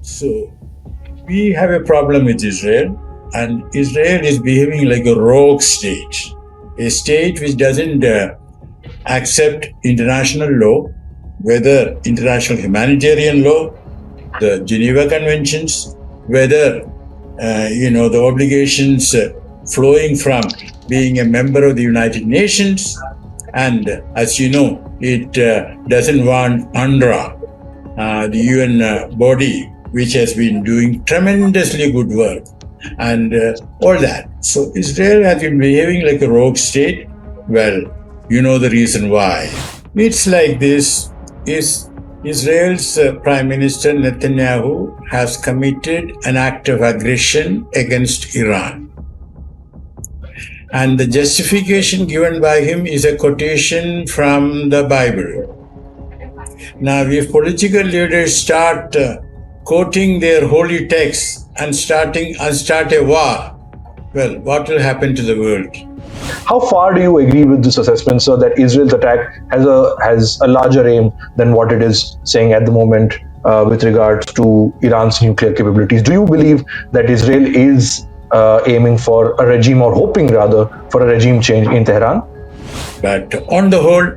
So we have a problem with Israel, and Israel is behaving like a rogue state, a state which doesn't accept international law, whether international humanitarian law, the Geneva Conventions, whether the obligations flowing from being a member of the United Nations, and as you know, it doesn't want UNRWA, the UN body, which has been doing tremendously good work, and all that. So Israel has been behaving like a rogue state. Well, you know the reason why. It's like this: is Israel's Prime Minister Netanyahu has committed an act of aggression against Iran. And the justification given by him is a quotation from the Bible. Now, if political leaders start quoting their holy texts and start a war, well, what will happen to the world? How far do you agree with this assessment, sir, that Israel's attack has a larger aim than what it is saying at the moment with regards to Iran's nuclear capabilities? Do you believe that Israel is aiming for a regime, or hoping rather for a regime change in Tehran? But on the whole,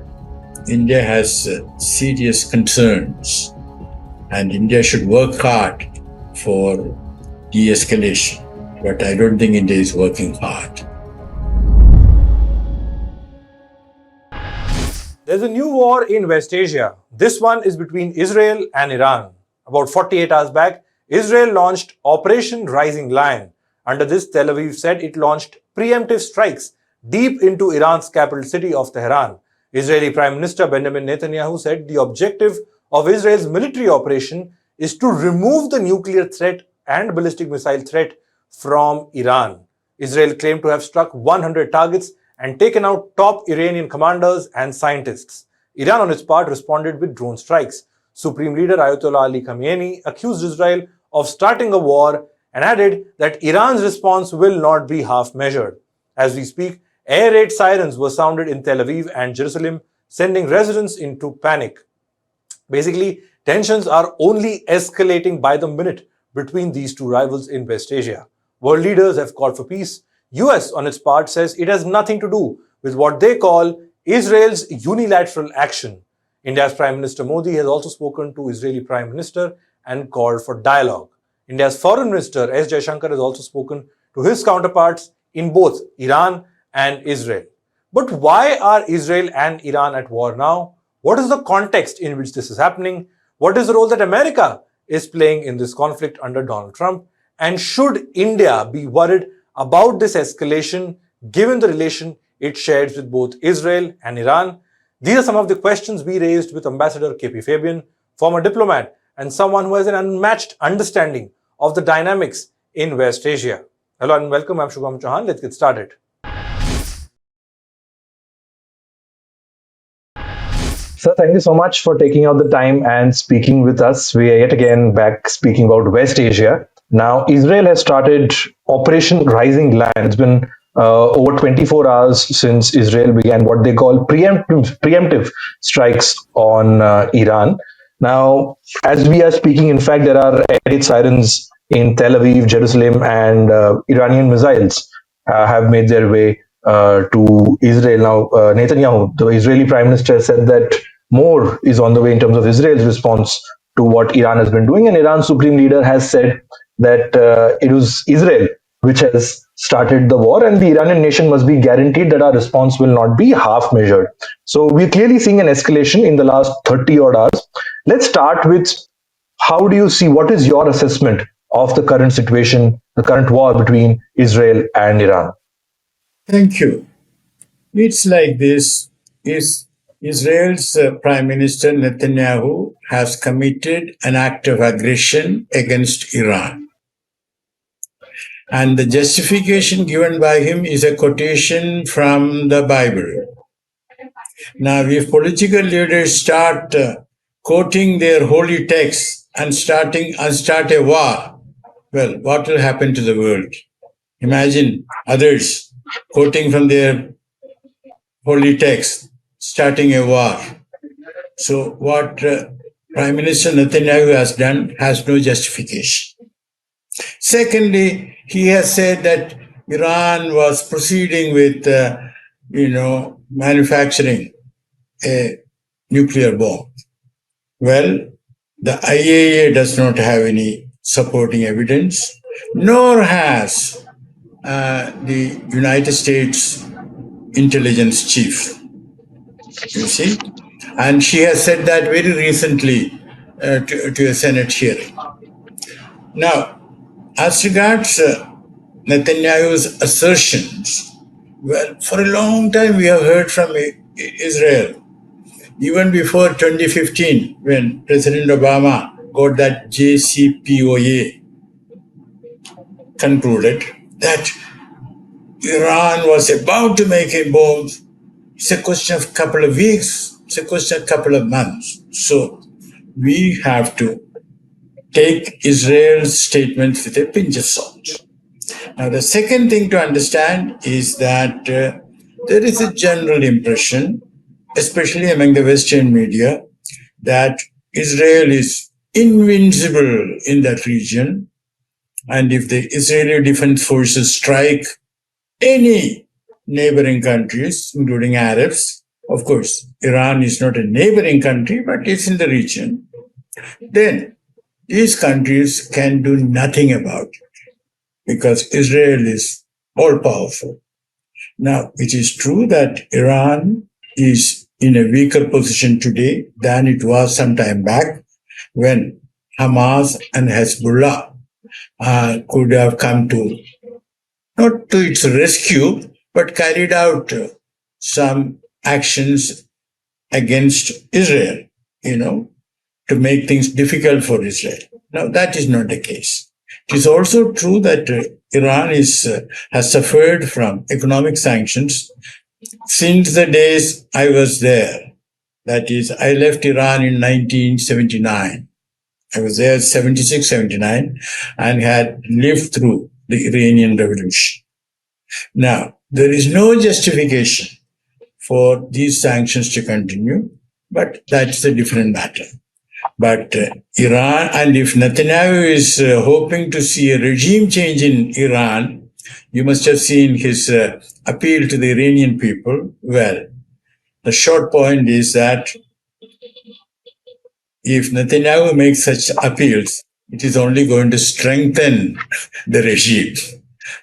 India has serious concerns, and India should work hard for de-escalation. But I don't think India is working hard. There's a new war in West Asia. This one is between Israel and Iran. About 48 hours back, Israel launched Operation Rising Lion. Under this, Tel Aviv said it launched preemptive strikes deep into Iran's capital city of Tehran. Israeli Prime Minister Benjamin Netanyahu said the objective of Israel's military operation is to remove the nuclear threat and ballistic missile threat from Iran. Israel claimed to have struck 100 targets and taken out top Iranian commanders and scientists. Iran, on its part, responded with drone strikes. Supreme Leader Ayatollah Ali Khamenei accused Israel of starting a war and added that Iran's response will not be half-measured. As we speak, air raid sirens were sounded in Tel Aviv and Jerusalem, sending residents into panic. Basically, tensions are only escalating by the minute between these two rivals in West Asia. World leaders have called for peace. US, on its part, says it has nothing to do with what they call Israel's unilateral action. India's Prime Minister Modi has also spoken to Israeli Prime Minister and called for dialogue. India's Foreign Minister S. Jaishankar has also spoken to his counterparts in both Iran and Israel. But why are Israel and Iran at war now? What is the context in which this is happening? What is the role that America is playing in this conflict under Donald Trump? And should India be worried about this escalation given the relation it shares with both Israel and Iran? These are some of the questions we raised with Ambassador KP Fabian, former diplomat and someone who has an unmatched understanding of the dynamics in West Asia. Hello and welcome, I'm Shubham Chauhan. Let's get started. Sir, thank you so much for taking out the time and speaking with us. We are yet again back speaking about West Asia. Now, Israel has started Operation Rising Lion. It's been over 24 hours since Israel began what they call preemptive strikes on Iran. Now, as we are speaking, in fact, there are air raid sirens in Tel Aviv, Jerusalem, and Iranian missiles have made their way to Israel. Now, Netanyahu, the Israeli Prime Minister, said that more is on the way in terms of Israel's response to what Iran has been doing. And Iran's Supreme Leader has said that it was Israel which has started the war, and the Iranian nation must be guaranteed that our response will not be half measured. So we're clearly seeing an escalation in the last 30 odd hours. Let's start with, how do you see, what is your assessment of the current situation, the current war between Israel and Iran? Thank you. It's like this: is Israel's Prime Minister Netanyahu has committed an act of aggression against Iran. And the justification given by him is a quotation from the Bible. Now, if political leaders start quoting their holy texts and start a war, well, what will happen to the world? Imagine others quoting from their holy text, starting a war. So what Prime Minister Netanyahu has done has no justification. Secondly, he has said that Iran was proceeding with, manufacturing a nuclear bomb. Well, the IAEA does not have any supporting evidence, nor has the United States intelligence chief, you see. And she has said that very recently to a Senate hearing. Now, as regards Netanyahu's assertions, well, for a long time we have heard from Israel. Even before 2015, when President Obama got that JCPOA concluded that Iran was about to make a bomb, it's a question of a couple of weeks, it's a question of a couple of months. So we have to take Israel's statements with a pinch of salt. Now, the second thing to understand is that there is a general impression, especially among the Western media, that Israel is invincible in that region. And if the Israeli Defense Forces strike any neighboring countries, including Arabs, of course, Iran is not a neighboring country, but it's in the region, then these countries can do nothing about it because Israel is all powerful. Now, it is true that Iran is in a weaker position today than it was some time back when Hamas and Hezbollah could have come to, not to its rescue, but carried out some actions against Israel, to make things difficult for Israel. Now, that is not the case. It is also true that Iran has suffered from economic sanctions since the days I was there. That is, I left Iran in 1979. I was there 76, 79 and had lived through the Iranian Revolution. Now, there is no justification for these sanctions to continue, but that's a different matter. But Iran, and if Netanyahu is hoping to see a regime change in Iran, you must have seen his appeal to the Iranian people. Well, the short point is that if Netanyahu makes such appeals, it is only going to strengthen the regime.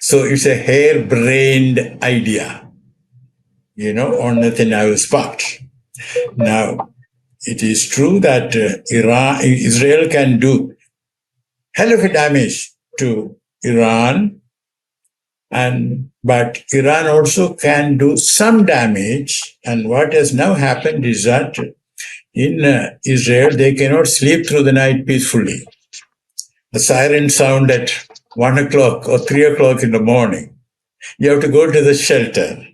So it's a harebrained idea, on Netanyahu's part. Now, it is true that Israel can do hell of a damage to Iran, but Iran also can do some damage. And what has now happened is that in Israel, they cannot sleep through the night peacefully. The sirens sound at 1 o'clock or 3 o'clock in the morning. You have to go to the shelter.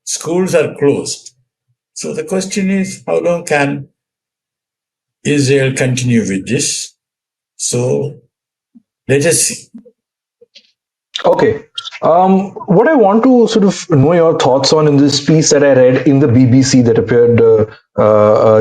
Schools are closed. So the question is, how long can Israel continue with this? So let us see. Okay. What I want to sort of know your thoughts on in this piece that I read in the BBC that appeared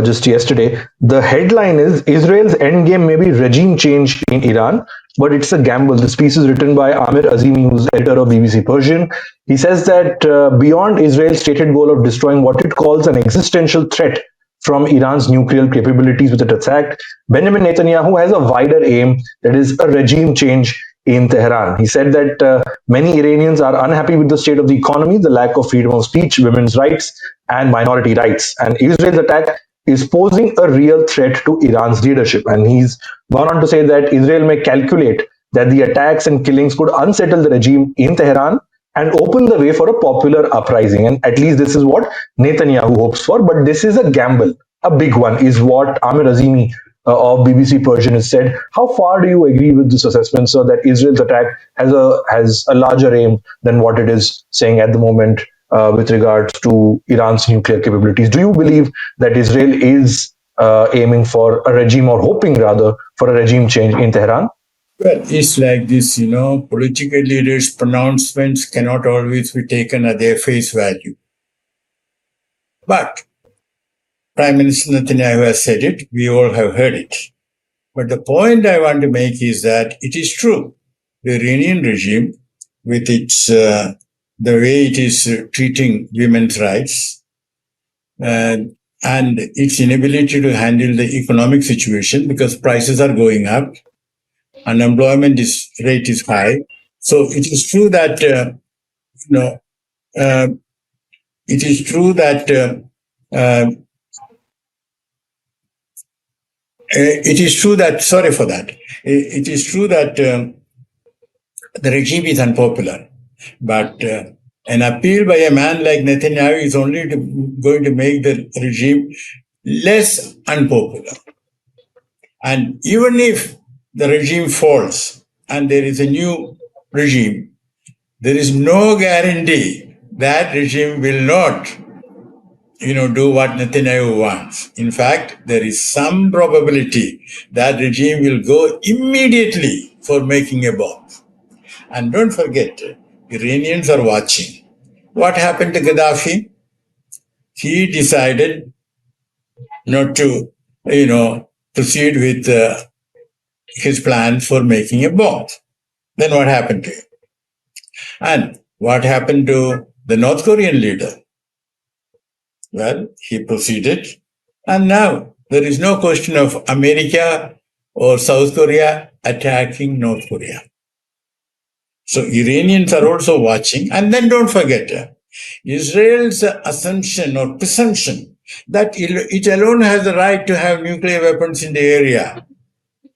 just yesterday. The headline is Israel's endgame may be regime change in Iran, but it's a gamble. This piece is written by Amir Azimi, who's editor of BBC Persian. He says that beyond Israel's stated goal of destroying what it calls an existential threat from Iran's nuclear capabilities with its attack, Benjamin Netanyahu has a wider aim, that is a regime change in Tehran. He said that many Iranians are unhappy with the state of the economy, the lack of freedom of speech, women's rights, and minority rights. And Israel's attack is posing a real threat to Iran's leadership. And he's gone on to say that Israel may calculate that the attacks and killings could unsettle the regime in Tehran and open the way for a popular uprising. And at least this is what Netanyahu hopes for. But this is a gamble, a big one, is what Amir Azimi of BBC Persian has said. How far do you agree with this assessment, so that Israel's attack has a larger aim than what it is saying at the moment with regards to Iran's nuclear capabilities? Do you believe that Israel is aiming for a regime, or hoping rather for a regime change in Tehran? Well, it's like this, political leaders' pronouncements cannot always be taken at their face value. But Prime Minister Netanyahu has said it. We all have heard it. But the point I want to make is that it is true. The Iranian regime, with the way it is treating women's rights, and its inability to handle the economic situation because prices are going up, unemployment rate is high. So it is true that you know uh, it is true that it is true that sorry for that. It is true that the regime is unpopular, but an appeal by a man like Netanyahu is only going to make the regime less unpopular. And even if the regime falls and there is a new regime, there is no guarantee that regime will not, do what Netanyahu wants. In fact, there is some probability that regime will go immediately for making a bomb. And don't forget, Iranians are watching. What happened to Gaddafi? He decided not to, proceed with his plan for making a bomb. Then what happened to him? And what happened to the North Korean leader? Well, he proceeded. And now there is no question of America or South Korea attacking North Korea. So Iranians are also watching. And then don't forget, Israel's assumption or presumption that it alone has the right to have nuclear weapons in the area,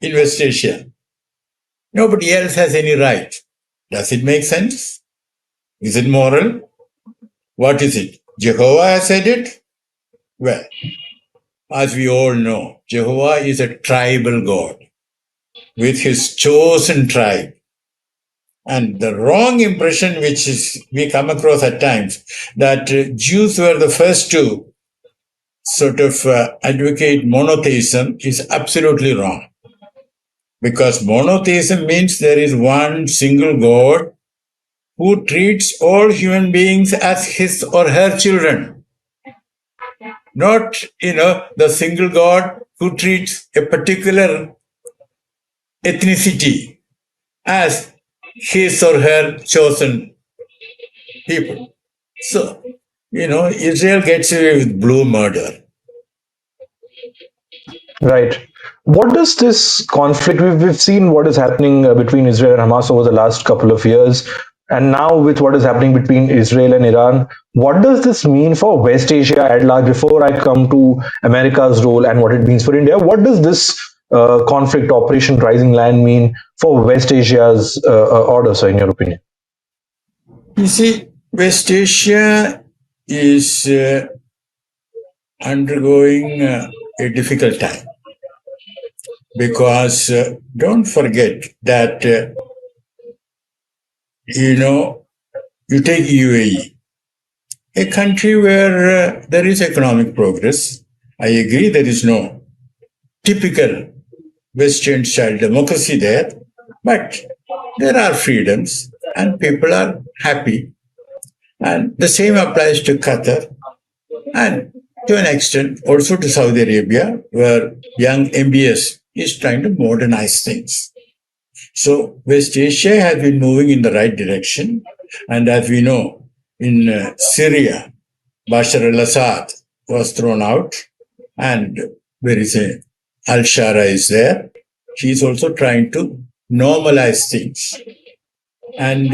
in West Asia. Nobody else has any right. Does it make sense? Is it moral? What is it? Jehovah has said it? Well, as we all know, Jehovah is a tribal God with his chosen tribe. And the wrong impression which we come across at times that Jews were the first to sort of advocate monotheism is absolutely wrong. Because monotheism means there is one single God who treats all human beings as his or her children. Not, the single God who treats a particular ethnicity as his or her chosen people. So, Israel gets away with blue murder. Right. What does this conflict, we've seen what is happening between Israel and Hamas over the last couple of years, and now with what is happening between Israel and Iran, what does this mean for West Asia at large? Before I come to America's role and what it means for India, what does this conflict, Operation Rising Land, mean for West Asia's order, sir, in your opinion? You see, West Asia is undergoing a difficult time because don't forget that, you take UAE, a country where there is economic progress. I agree there is no typical Western style democracy there, but there are freedoms and people are happy. And the same applies to Qatar and to an extent also to Saudi Arabia, where young MBS is trying to modernize things. So West Asia has been moving in the right direction. And as we know, in Syria, Bashar al-Assad was thrown out and there is a Al-Shara is there. He is also trying to normalize things. And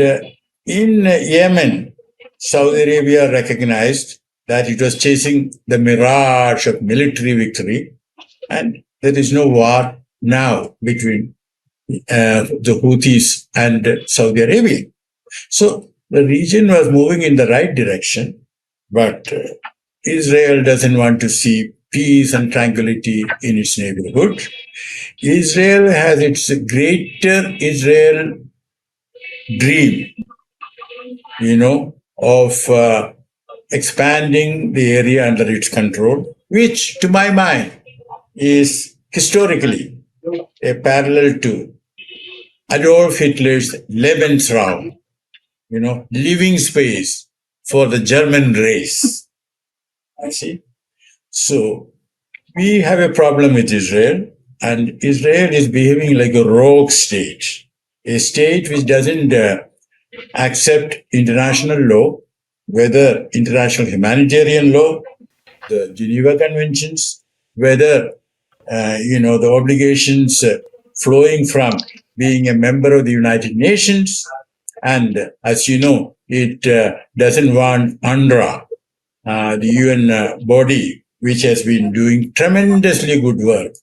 in Yemen, Saudi Arabia recognized that it was chasing the mirage of military victory, and there is no war now between the Houthis and Saudi Arabia. So the region was moving in the right direction, but Israel doesn't want to see peace and tranquility in its neighborhood. Israel has its greater Israel dream, of expanding the area under its control, which to my mind is historically a parallel to Adolf Hitler's Lebensraum, living space for the German race. I see. So we have a problem with Israel, and Israel is behaving like a rogue state, a state which doesn't accept international law, whether international humanitarian law, the Geneva Conventions, whether the obligations flowing from being a member of the United Nations, and as you know, it doesn't want UNRWA, the UN body, which has been doing tremendously good work,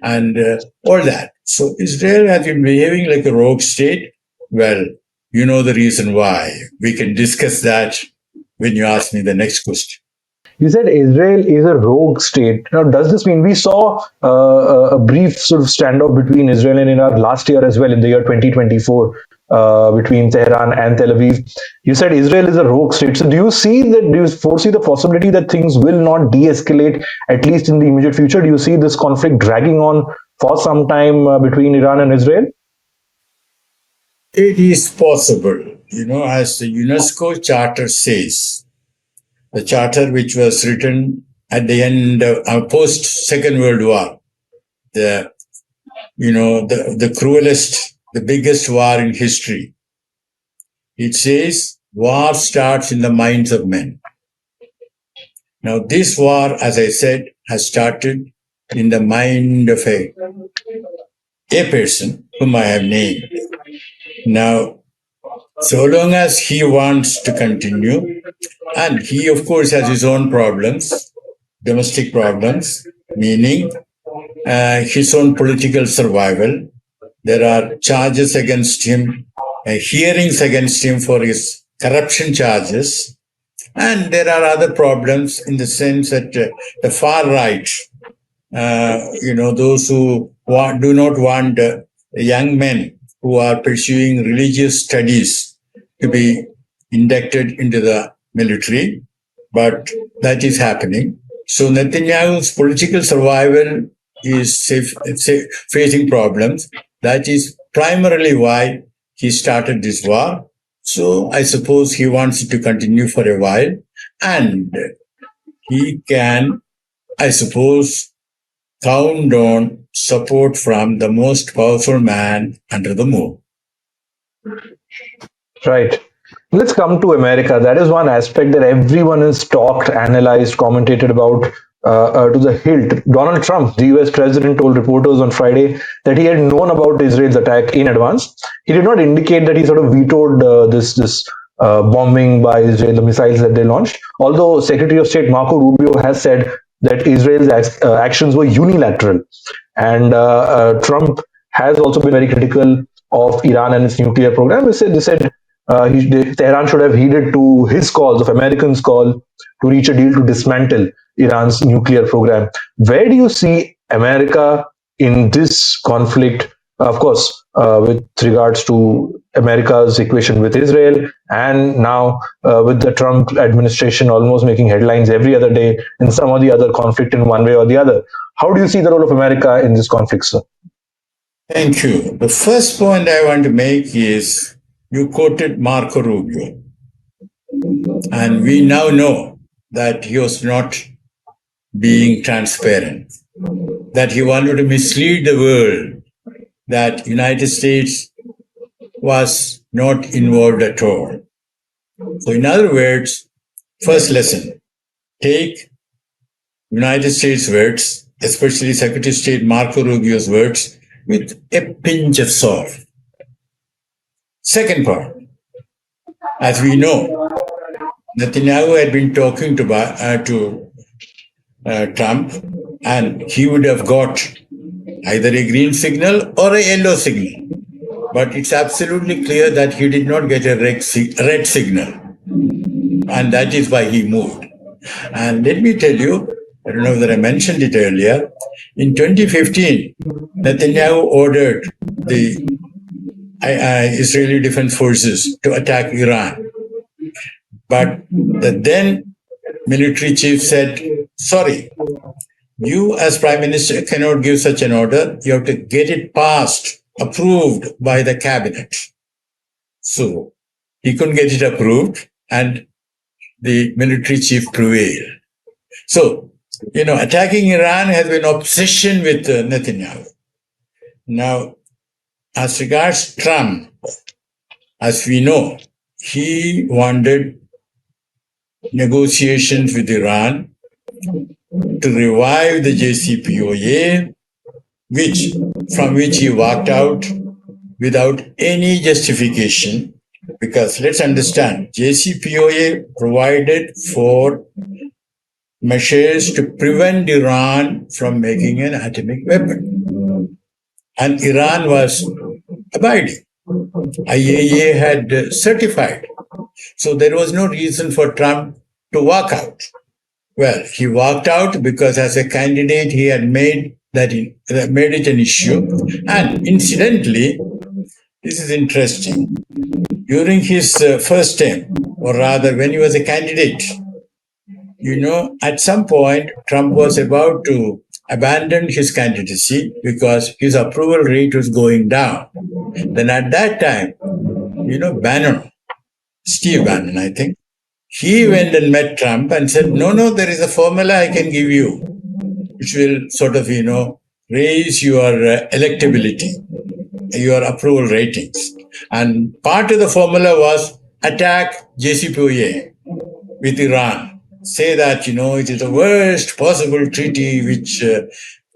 and all that. So Israel has been behaving like a rogue state. Well, you know the reason why. We can discuss that when you ask me the next question. You said Israel is a rogue state. Now, does this mean we saw a brief sort of standoff between Israel and Iran last year as well in the year 2024 between Tehran and Tel Aviv? You said Israel is a rogue state. So, do you foresee the possibility that things will not de-escalate at least in the immediate future? Do you see this conflict dragging on for some time between Iran and Israel? It is possible, as the UNESCO Charter says, the charter which was written at the end of post Second World War, the cruelest, the biggest war in history. It says war starts in the minds of men. Now, this war, as I said, has started in the mind of a person whom I have named. Now, so long as he wants to continue, and he, of course, has his own problems, domestic problems, meaning his own political survival. There are charges against him, hearings against him for his corruption charges. And there are other problems in the sense that the far right, those who do not want young men who are pursuing religious studies to be inducted into the military, but that is happening. So Netanyahu's political survival is facing problems. That is primarily why he started this war. So I suppose he wants it to continue for a while, and he can, I suppose, count on support from the most powerful man under the moon. Right. Let's come to America. That is one aspect that everyone has talked, analyzed, commentated about to the hilt. Donald Trump, the US president, told reporters on Friday that he had known about Israel's attack in advance. He did not indicate that he sort of vetoed this bombing by Israel, the missiles that they launched. Although Secretary of State Marco Rubio has said that Israel's actions were unilateral. And Trump has also been very critical of Iran and its nuclear program. They said Tehran should have heeded to his calls, of Americans' call to reach a deal to dismantle Iran's nuclear program. Where do you see America in this conflict? Of course, with regards to America's equation with Israel, and now with the Trump administration almost making headlines every other day in some or the other conflict in one way or the other. How do you see the role of America in this conflict, sir? Thank you. The first point I want to make is you quoted Marco Rubio. And we now know that he was not being transparent, that he wanted to mislead the world, that United States was not involved at all. So in other words, first lesson, take United States words, especially Secretary of State Marco Rubio's words, with a pinch of salt. Second part, as we know, Netanyahu had been talking to Trump, and he would have got either a green signal or a yellow signal. But it's absolutely clear that he did not get a red signal. And that is why he moved. And let me tell you, I don't know whether I mentioned it earlier, in 2015, Netanyahu ordered the Israeli Defense Forces to attack Iran. But the then military chief said, sorry, you as Prime Minister cannot give such an order. You have to get it passed, approved by the cabinet. So he couldn't get it approved, and the military chief prevailed. So Attacking Iran has been obsession with Netanyahu. Now, as regards Trump, as we know, he wanted negotiations with Iran to revive the JCPOA, from which he walked out without any justification. Because let's understand, JCPOA provided for measures to prevent Iran from making an atomic weapon. And Iran was abiding. IAEA had certified. So there was no reason for Trump to walk out. Well, he walked out because as a candidate, he had made it an issue. And incidentally, this is interesting. During his first term, or rather when he was a candidate, at some point, Trump was about to abandon his candidacy because his approval rate was going down. Then at that time, Steve Bannon, I think, he went and met Trump and said, no, there is a formula I can give you, which will sort of, raise your electability, your approval ratings. And part of the formula was attack JCPOA with Iran. Say that, it is the worst possible treaty which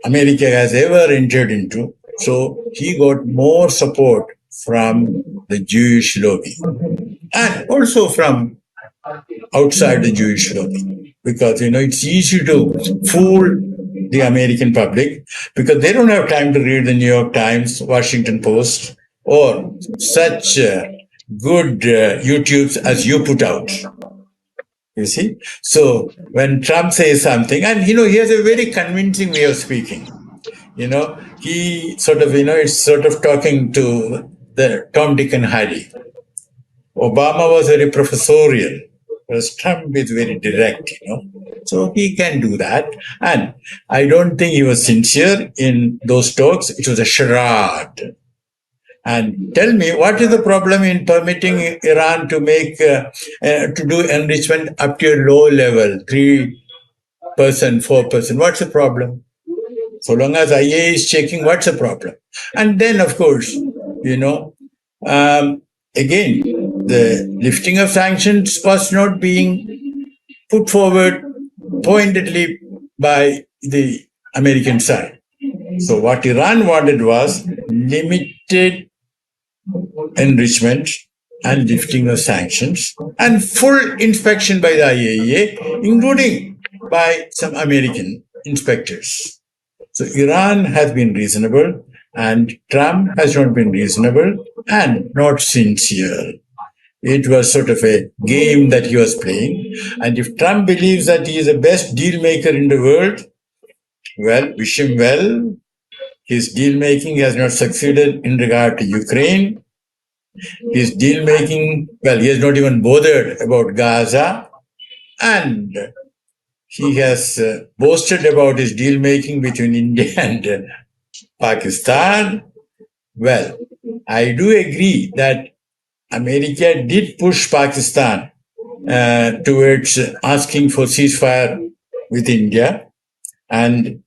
America has ever entered into. So he got more support from the Jewish lobby and also from outside the Jewish lobby, because it's easy to fool the American public because they don't have time to read the New York Times, Washington Post, or such good YouTubes as you put out. You see? So when Trump says something, and he has a very convincing way of speaking. He sort of, it's sort of talking to the Tom, Dick, and Harry. Obama was very professorial, whereas Trump is very direct, So he can do that. And I don't think he was sincere in those talks. It was a charade. And tell me, what is the problem in permitting Iran to to do enrichment up to a low level, 3%, 4%? What's the problem? So long as IA is checking, what's the problem? And then, of course, again, the lifting of sanctions was not being put forward pointedly by the American side. So what Iran wanted was limited enrichment and lifting of sanctions and full inspection by the IAEA, including by some American inspectors. So Iran has been reasonable and Trump has not been reasonable and not sincere. It was sort of a game that he was playing. And if Trump believes that he is the best deal maker in the world, well, wish him well. His deal making has not succeeded in regard to Ukraine. His deal making, well, he has not even bothered about Gaza. And he has boasted about his deal making between India and Pakistan. Well, I do agree that America did push Pakistan towards asking for ceasefire with India, and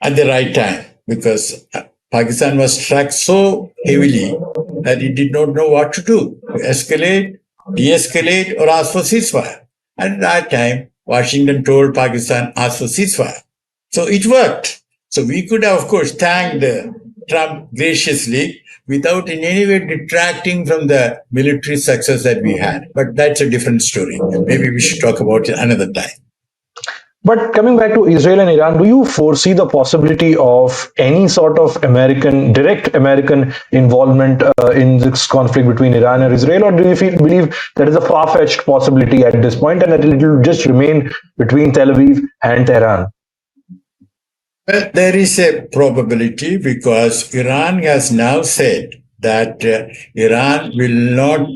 at the right time, because Pakistan was struck so heavily that it did not know what to do, escalate, de-escalate, or ask for ceasefire. And at that time, Washington told Pakistan, ask for ceasefire. So it worked. So we could have, of course, thanked Trump graciously without in any way detracting from the military success that we had. But that's a different story. Maybe we should talk about it another time. But coming back to Israel and Iran, do you foresee the possibility of any sort of direct American involvement in this conflict between Iran and Israel, or do you believe that is a far-fetched possibility at this point and that it will just remain between Tel Aviv and Tehran? Well, there is a probability because Iran has now said that Iran will not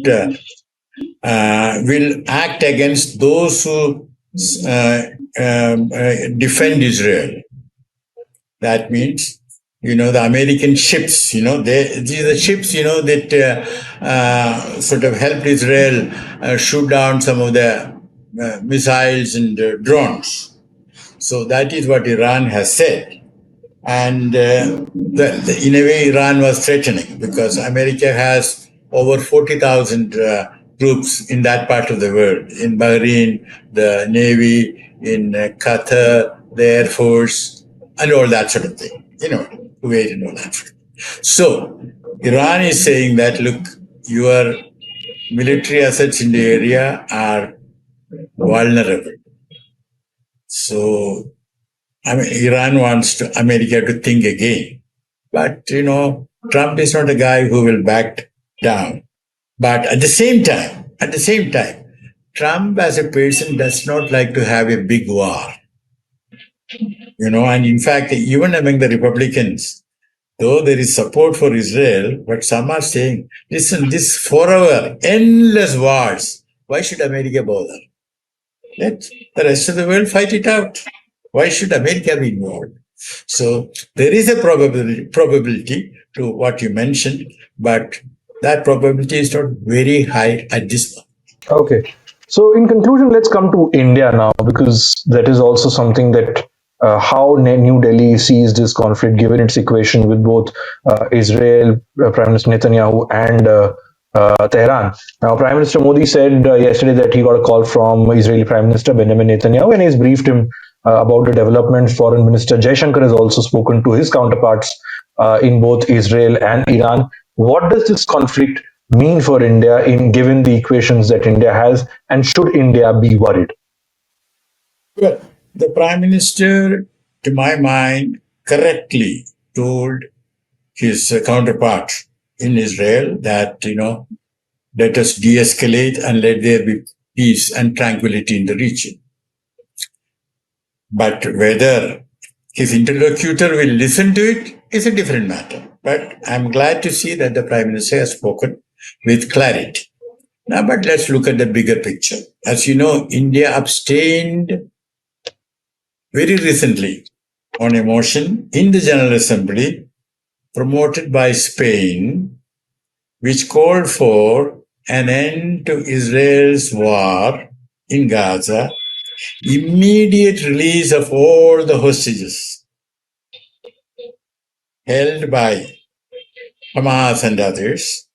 will act against those who defend Israel. That means, the American ships, these are ships, that sort of helped Israel shoot down some of the missiles and drones. So that is what Iran has said. And in a way, Iran was threatening because America has over 40,000 troops in that part of the world, in Bahrain, the Navy, in Qatar, the Air Force, and all that sort of thing, Kuwait and all that sort of thing. So Iran is saying that, look, your military assets in the area are vulnerable. So Iran wants America to think again. But, Trump is not a guy who will back down. But at the same time, Trump as a person does not like to have a big war. And in fact, even among the Republicans, though there is support for Israel, but some are saying, listen, this forever, endless wars, why should America bother? Let the rest of the world fight it out. Why should America be involved? So there is a probability to what you mentioned, but that probability is not very high at this point. Okay. So, in conclusion, let's come to India now, because that is also something that how New Delhi sees this conflict, given its equation with both Israel, Prime Minister Netanyahu, and Tehran. Now, Prime Minister Modi said yesterday that he got a call from Israeli Prime Minister Benjamin Netanyahu, and he's briefed him about the developments. Foreign Minister Jaishankar has also spoken to his counterparts in both Israel and Iran. What does this conflict mean for India in given the equations that India has, and should India be worried? Well, the Prime Minister, to my mind, correctly told his counterpart in Israel that, let us de-escalate and let there be peace and tranquility in the region. But whether his interlocutor will listen to it is a different matter. But I'm glad to see that the Prime Minister has spoken with clarity. Now, but let's look at the bigger picture. As you know, India abstained very recently on a motion in the General Assembly promoted by Spain, which called for an end to Israel's war in Gaza, immediate release of all the hostages held by Hamas and others,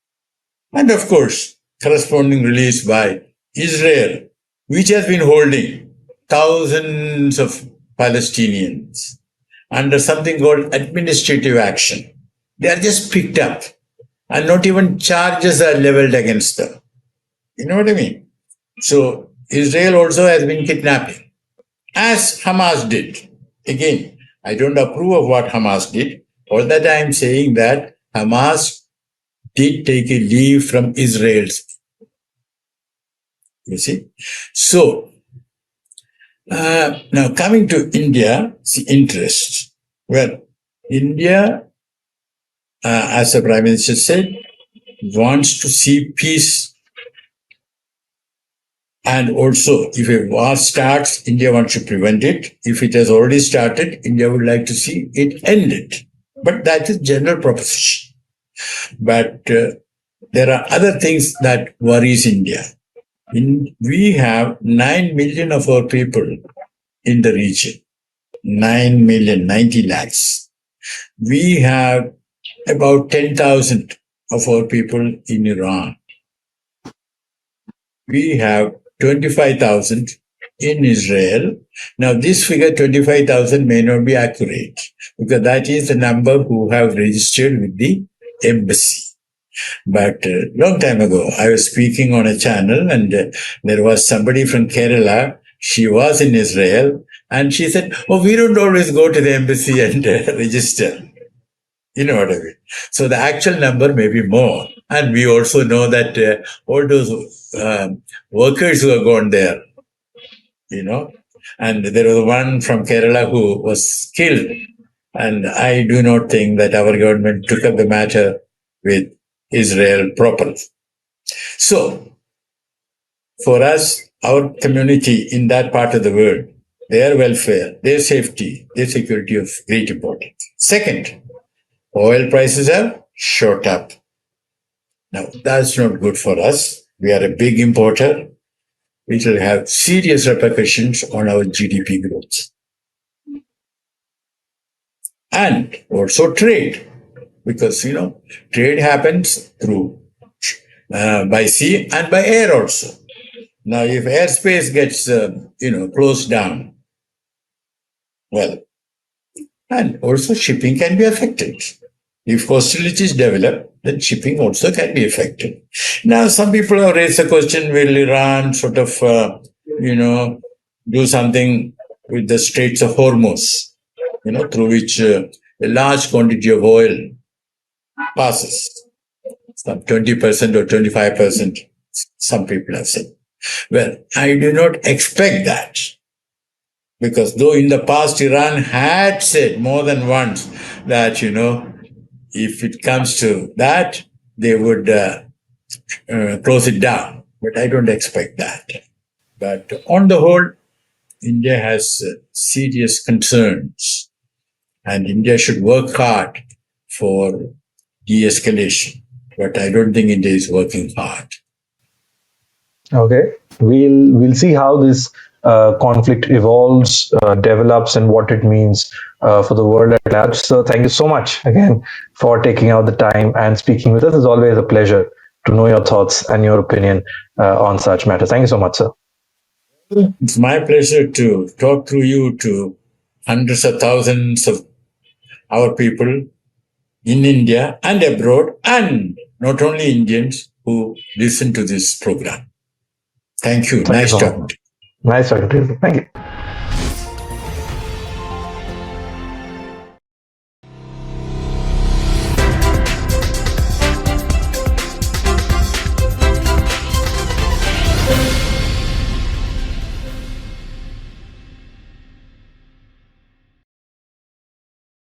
and of course, corresponding release by Israel, which has been holding thousands of Palestinians under something called administrative action. They are just picked up and not even charges are leveled against them. You know what I mean? So Israel also has been kidnapping, as Hamas did. Again, I don't approve of what Hamas did. All that I am saying that Hamas did take a leave from Israel's. You see? So, now coming to India's interest. Well, India, as the Prime Minister said, wants to see peace. And also, if a war starts, India wants to prevent it. If it has already started, India would like to see it ended. But that is general proposition. But there are other things that worries India. We have 9 million of our people in the region. 9 million, 90 lakhs. We have about 10,000 of our people in Iran. We have 25,000 in Israel. Now, this figure 25,000 may not be accurate because that is the number who have registered with the embassy. But long time ago, I was speaking on a channel and there was somebody from Kerala. She was in Israel and she said, oh, we don't always go to the embassy and register. You know what I mean? So the actual number may be more. And we also know that all those workers who have gone there, and there was one from Kerala who was killed. And I do not think that our government took up the matter with Israel properly. So, for us, our community in that part of the world, their welfare, their safety, their security of great importance. Second, oil prices have shot up. Now, that's not good for us. We are a big importer, which will have serious repercussions on our GDP growth. and also trade, because trade happens through by sea and by air also. Now, if airspace gets closed down, well, and also shipping can be affected. If hostilities develop, then shipping also can be affected. Now, some people have raised the question: will Iran sort of, do something with the Straits of Hormuz, through which a large quantity of oil passes, some 20% or 25%, some people have said. Well, I do not expect that, because though in the past Iran had said more than once that, if it comes to that, they would close it down. But I don't expect that. But on the whole, India has serious concerns, and India should work hard for de-escalation. But I don't think India is working hard. Okay, we'll see how this conflict evolves, develops, and what it means for the world at large. So, thank you so much again for taking out the time and speaking with us. It's always a pleasure to know your thoughts and your opinion on such matters. Thank you so much, sir. It's my pleasure to talk through you to hundreds of thousands of our people in India and abroad, and not only Indians who listen to this program. Thank you. Thank you Nice so talking much. to you. Nice talking to you. Thank you.